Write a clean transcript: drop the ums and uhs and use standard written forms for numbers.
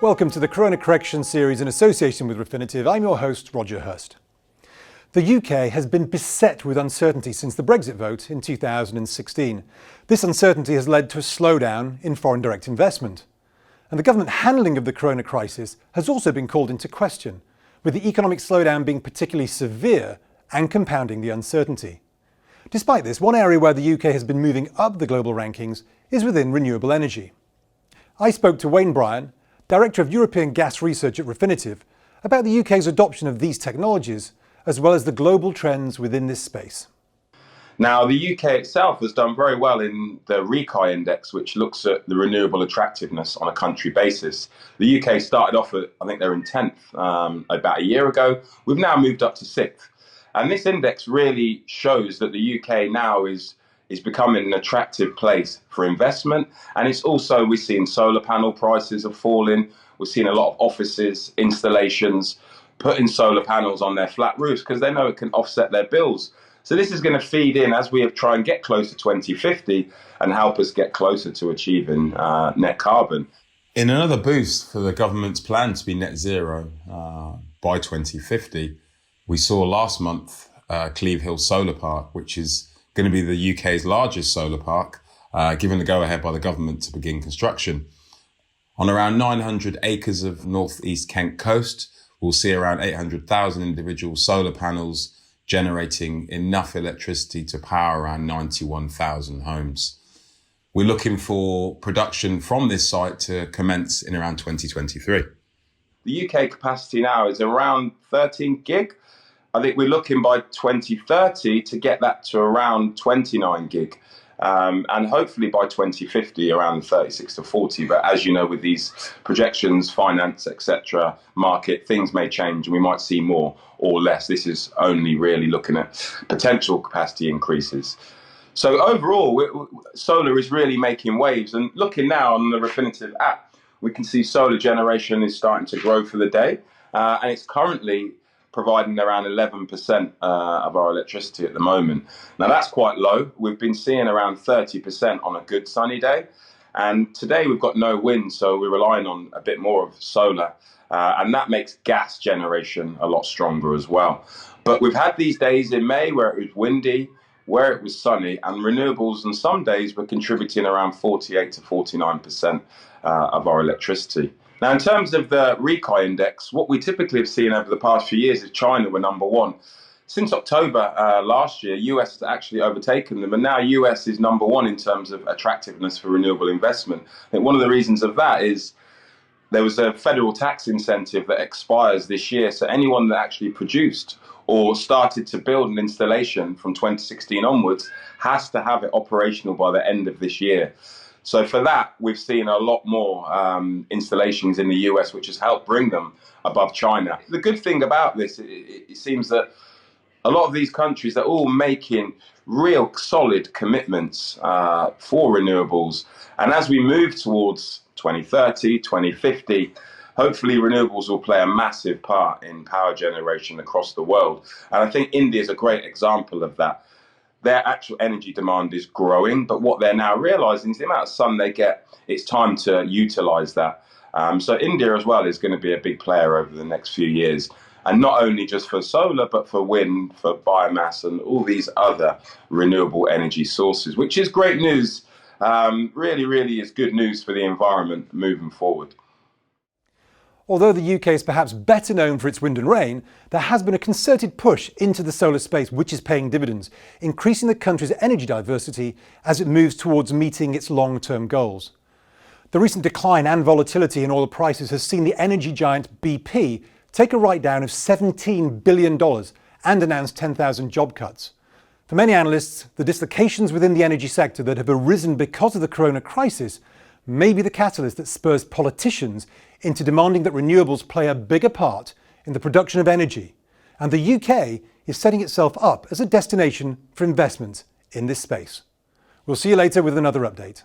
Welcome to the Corona Correction series in association with Refinitiv. I'm your host, Roger Hirst. The UK has been beset with uncertainty since the Brexit vote in 2016. This uncertainty has led to a slowdown in foreign direct investment. And the government handling of the corona crisis has also been called into question, with the economic slowdown being particularly severe and compounding the uncertainty. Despite this, one area where the UK has been moving up the global rankings is within renewable energy. I spoke to Wayne Bryan, Director of European Gas Research at Refinitiv, about the UK's adoption of these technologies, as well as the global trends within this space. Now, the UK itself has done very well in the Regen Index, which looks at the renewable attractiveness on a country basis. The UK started off at, I think they're in 10th about a year ago. We've now moved up to 6th. And this index really shows that the UK now is becoming an attractive place for investment. And it's also, we're seeing solar panel prices are falling. We're seeing a lot of offices, installations, putting solar panels on their flat roofs because they know it can offset their bills. So this is going to feed in as we try and get closer to 2050 and help us get closer to achieving net carbon. In another boost for the government's plan to be net zero by 2050, we saw last month Cleave Solar Park, which is going to be the UK's largest solar park, given the go-ahead by the government to begin construction. On around 900 acres of northeast Kent coast, we'll see around 800,000 individual solar panels generating enough electricity to power around 91,000 homes. We're looking for production from this site to commence in around 2023. The UK capacity now is around 13 gig. I think we're looking by 2030 to get that to around 29 gig. And hopefully by 2050 around 36 to 40. But as you know, with these projections, finance, etc., market, things may change and we might see more or less. This is only really looking at potential capacity increases. So overall, solar is really making waves. And looking now on the Refinitiv app, we can see solar generation is starting to grow for the day. And it's currently providing around 11% of our electricity at the moment. Now that's quite low. We've been seeing around 30% on a good sunny day. And today we've got no wind, so we're relying on a bit more of solar. And that makes gas generation a lot stronger as well. But we've had these days in May where it was windy, where it was sunny, and renewables on some days were contributing around 48 to 49% of our electricity. Now, in terms of the Regen Index, what we typically have seen over the past few years is China were number one. Since October last year, US has actually overtaken them, and now US is number one in terms of attractiveness for renewable investment. I think one of the reasons of that is there was a federal tax incentive that expires this year, so anyone that actually produced or started to build an installation from 2016 onwards has to have it operational by the end of this year. So for that, we've seen a lot more installations in the US, which has helped bring them above China. The good thing about this, it seems that a lot of these countries are all making real solid commitments for renewables. And as we move towards 2030, 2050, hopefully renewables will play a massive part in power generation across the world. And I think India is a great example of that. Their actual energy demand is growing, but what they're now realizing is the amount of sun they get, it's time to utilize that. So India as well is going to be a big player over the next few years. And not only just for solar, but for wind, for biomass, and all these other renewable energy sources, which is great news. Really, really is good news for the environment moving forward. Although the UK is perhaps better known for its wind and rain, there has been a concerted push into the solar space which is paying dividends, increasing the country's energy diversity as it moves towards meeting its long-term goals. The recent decline and volatility in oil prices has seen the energy giant BP take a write-down of $17 billion and announce 10,000 job cuts. For many analysts, the dislocations within the energy sector that have arisen because of the corona crisis may be the catalyst that spurs politicians into demanding that renewables play a bigger part in the production of energy. And the UK is setting itself up as a destination for investment in this space. We'll see you later with another update.